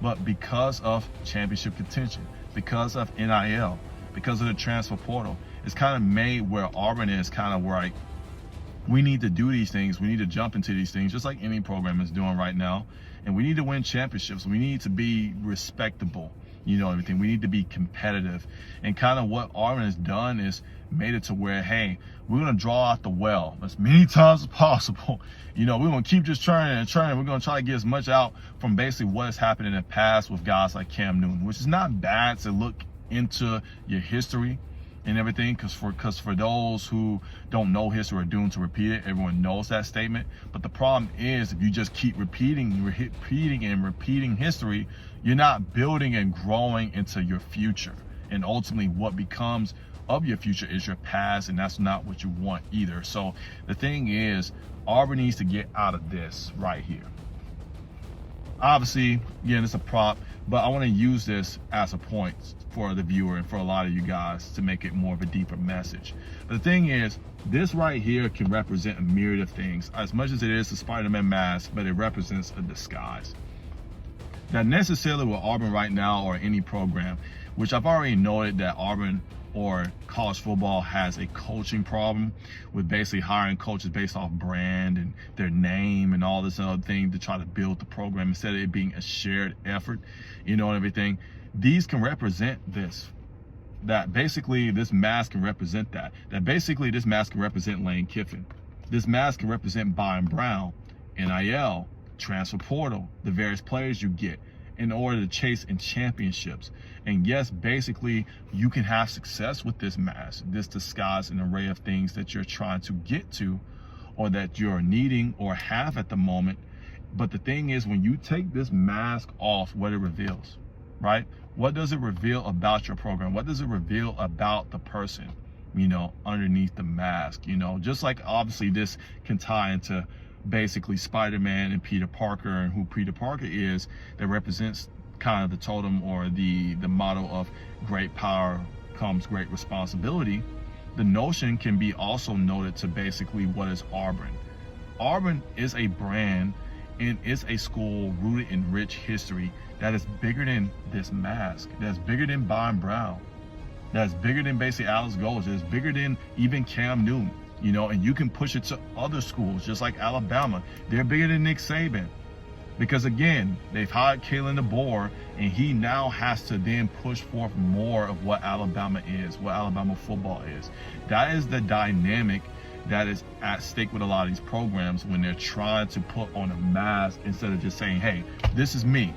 But because of championship contention, because of NIL, because of the transfer portal, it's kind of made where Auburn is kind of where we need to do these things. We need to jump into these things just like any program is doing right now. And we need to win championships. We need to be respectable, everything. We need to be competitive. And kind of what Auburn has done is made it to where, hey, we're going to draw out the well as many times as possible. We're going to keep just churning and churning. We're going to try to get as much out from basically what has happened in the past with guys like Cam Newton, which is not bad to look into your history and everything, because for those who don't know history or are doomed to repeat it, everyone knows that statement. But the problem is, if you just keep repeating history, you're not building and growing into your future. And ultimately what becomes of your future is your past, and that's not what you want either. So the thing is, Auburn needs to get out of this right here. Obviously, again, it's a prop, but I want to use this as a point for the viewer and for a lot of you guys to make it more of a deeper message. But the thing is, this right here can represent a myriad of things, as much as it is a Spider-Man mask, but it represents a disguise. Not necessarily with Auburn right now or any program, which I've already noted that Auburn or college football has a coaching problem with basically hiring coaches based off brand and their name and all this other thing to try to build the program instead of it being a shared effort, and everything. These can represent this. That basically this mask can represent that. That basically this mask can represent Lane Kiffin. This mask can represent Byron Brown, NIL, transfer portal, the various players you get in order to chase in championships. And yes, basically you can have success with this mask, this disguise, an array of things that you're trying to get to or that you're needing or have at the moment. But the thing is, when you take this mask off, what it reveals, right? What does it reveal about your program? What does it reveal about the person, underneath the mask? Just like obviously this can tie into basically Spider-Man and Peter Parker, and who Peter Parker is, that represents kind of the totem or the motto of great power comes great responsibility. The notion can be also noted to basically what is Auburn. Auburn is a brand and is a school rooted in rich history that is bigger than this mask, that's bigger than Byron Brown, that's bigger than basically Alex Golesh, that's bigger than even Cam Newton, and you can push it to other schools, just like Alabama. They're bigger than Nick Saban, because again, they've hired Kalen DeBoer, and he now has to then push forth more of what Alabama is, what Alabama football is. That is the dynamic that is at stake with a lot of these programs when they're trying to put on a mask instead of just saying, hey, this is me.